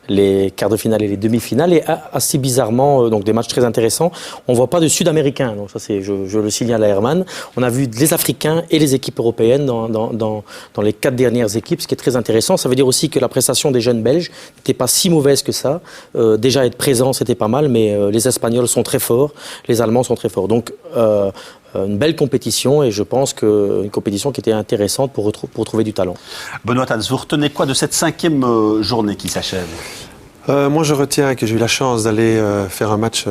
les quarts de finale et les demi-finales, et assez bizarrement, donc des matchs très intéressants. On ne voit pas de Sud-Américains, donc ça je le signale à Herman. On a vu les Africains et les équipes européennes dans les 4 dernières équipes, ce qui est très intéressant. Ça veut dire aussi que la prestation des jeunes Belges n'était pas si mauvaise que ça. Déjà être présent, c'était pas mal, mais les Espagnols sont très forts, les Allemands sont très forts. Donc une belle compétition, et je pense qu'une compétition qui était intéressante pour trouver du talent. Benoît Tans, vous retenez quoi de cette 5e journée qui s'achève? Moi, je retiens que j'ai eu la chance d'aller faire un match,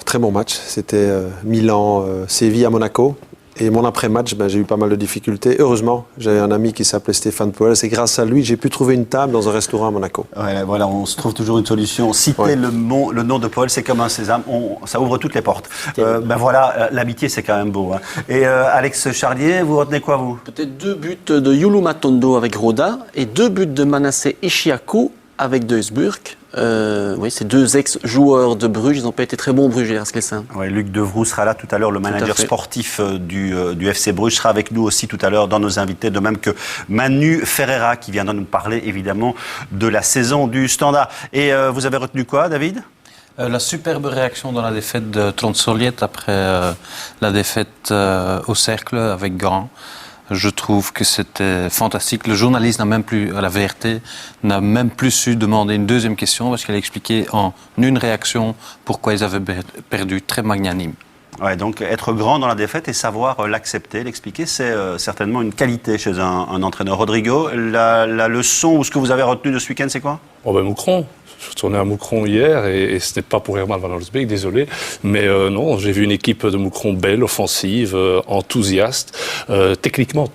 très bon match. C'était Milan-Séville à Monaco. Et mon après-match, j'ai eu pas mal de difficultés. Heureusement, j'avais un ami qui s'appelait Stéphane Poel. C'est grâce à lui que j'ai pu trouver une table dans un restaurant à Monaco. Ouais, voilà, on se trouve toujours une solution. Citer le nom de Poel, c'est comme un sésame. Ça ouvre toutes les portes. Voilà, l'amitié, c'est quand même beau. Hein. Et Alex Charlier, vous retenez quoi, vous? Peut-être 2 buts de Yulu Matondo avec Roda et 2 buts de Manasseh Ishiaku avec Duisburg. Oui, ces 2 ex-joueurs de Bruges, ils n'ont pas été très bons au Bruges, Lars-Klessin. Ouais, Luc Devroux sera là tout à l'heure, le manager sportif du FC Bruges, sera avec nous aussi tout à l'heure dans nos invités, de même que Manu Ferreira qui viendra nous parler évidemment de la saison du Standard. Et vous avez retenu quoi, David? La superbe réaction dans la défaite de Trond-Soliet après la défaite au Cercle avec Gand. Je trouve que c'était fantastique. Le journaliste n'a même plus, à la VRT, n'a même plus su demander une deuxième question parce qu'elle a expliqué en une réaction pourquoi ils avaient perdu, très magnanime. Ouais, donc être grand dans la défaite et savoir l'accepter, l'expliquer, c'est certainement une qualité chez un entraîneur. Rodrigo, la leçon ou ce que vous avez retenu de ce week-end, c'est quoi? Moucron. Je suis tourné à Moucron hier et ce n'est pas pour Herman Van Holsbeek, désolé. Mais non, j'ai vu une équipe de Moucron belle, offensive, enthousiaste, techniquement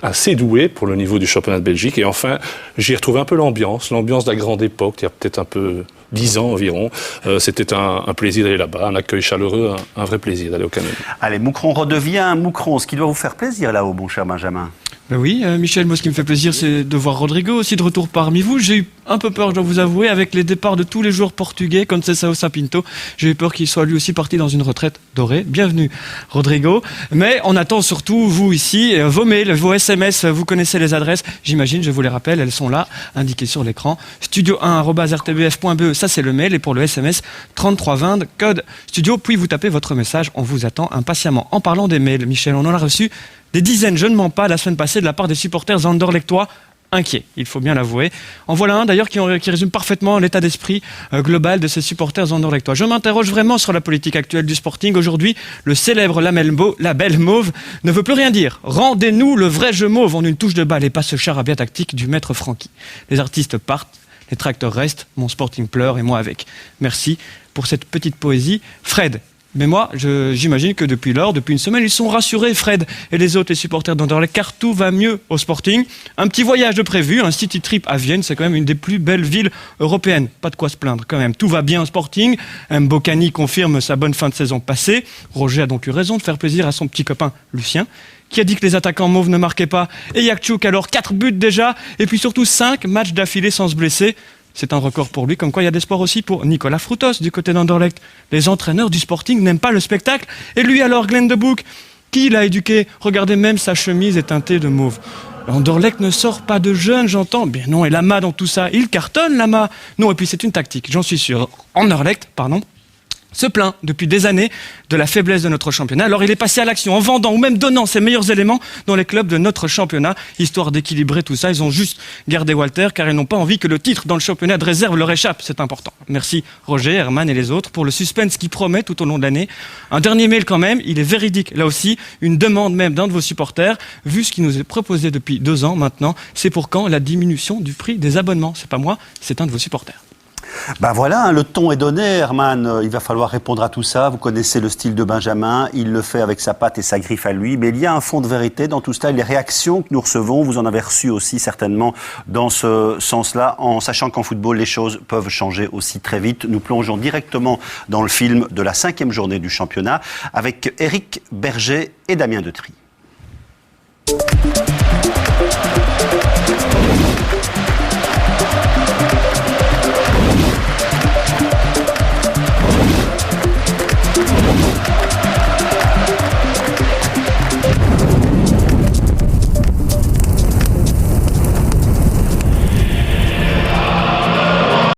assez douée pour le niveau du championnat de Belgique. Et enfin, j'y ai retrouvé un peu l'ambiance de la grande époque, il y a peut-être un peu 10 ans environ. C'était un plaisir d'aller là-bas, un accueil chaleureux, un vrai plaisir d'aller au Cameroun. Allez, Moucron redevient Moucron, ce qui doit vous faire plaisir là-haut, mon cher Benjamin. Ben oui, Michel, moi ce qui me fait plaisir, c'est de voir Rodrigo aussi de retour parmi vous. J'ai eu un peu peur, je dois vous avouer, avec les départs de tous les joueurs portugais, comme Conceição Sapinto. J'ai eu peur qu'il soit lui aussi parti dans une retraite dorée. Bienvenue, Rodrigo. Mais on attend surtout, vous ici, vos mails, vos SMS, vous connaissez les adresses, j'imagine, je vous les rappelle, elles sont là, indiquées sur l'écran. studio1@rtbf.be, ça c'est le mail, et pour le SMS, 3320, code studio, puis vous tapez votre message, on vous attend impatiemment. En parlant des mails, Michel, on en a reçu des dizaines, je ne mens pas, la semaine passée de la part des supporters anderlechtois inquiets, il faut bien l'avouer. En voilà un d'ailleurs qui résume parfaitement l'état d'esprit global de ces supporters anderlechtois. Je m'interroge vraiment sur la politique actuelle du Sporting. Aujourd'hui, le célèbre label mauve ne veut plus rien dire. Rendez-nous le vrai jeu mauve en une touche de balle et pas ce charabia tactique du maître Francky. Les artistes partent, les tracteurs restent, mon Sporting pleure et moi avec. Merci pour cette petite poésie. Fred. Mais moi, j'imagine que depuis une semaine, ils sont rassurés, Fred et les autres, les supporters d'Anderlecht, car tout va mieux au Sporting. Un petit voyage de prévu, un city trip à Vienne, c'est quand même une des plus belles villes européennes. Pas de quoi se plaindre quand même. Tout va bien au Sporting. Mbokani confirme sa bonne fin de saison passée. Roger a donc eu raison de faire plaisir à son petit copain Lucien, qui a dit que les attaquants mauves ne marquaient pas. Et Yakchouk, alors 4 buts déjà, et puis surtout 5 matchs d'affilée sans se blesser. C'est un record pour lui, comme quoi il y a des sports aussi pour Nicolas Frutos du côté d'Anderlecht. Les entraîneurs du Sporting n'aiment pas le spectacle. Et lui alors, Glenn de Boek, qui l'a éduqué? Regardez, même sa chemise est teintée de mauve. Anderlecht ne sort pas de jeunes, j'entends. Bien non, et Lama dans tout ça, il cartonne Lama. Non, et puis c'est une tactique, j'en suis sûr. Anderlecht, se plaint depuis des années de la faiblesse de notre championnat. Alors il est passé à l'action en vendant ou même donnant ses meilleurs éléments dans les clubs de notre championnat, histoire d'équilibrer tout ça. Ils ont juste gardé Walter car ils n'ont pas envie que le titre dans le championnat de réserve leur échappe. C'est important. Merci Roger, Herman et les autres pour le suspense qui promet tout au long de l'année. Un dernier mail quand même, il est véridique. Là aussi, une demande même d'un de vos supporters. Vu ce qui nous est proposé depuis 2 ans maintenant, c'est pour quand la diminution du prix des abonnements? C'est pas moi, c'est un de vos supporters. Ben voilà, le ton est donné, Herman. Il va falloir répondre à tout ça. Vous connaissez le style de Benjamin. Il le fait avec sa patte et sa griffe à lui. Mais il y a un fond de vérité dans tout cela. Les réactions que nous recevons, vous en avez reçues aussi certainement dans ce sens-là, en sachant qu'en football, les choses peuvent changer aussi très vite. Nous plongeons directement dans le film de la 5e journée du championnat avec Éric Berger et Damien Detry.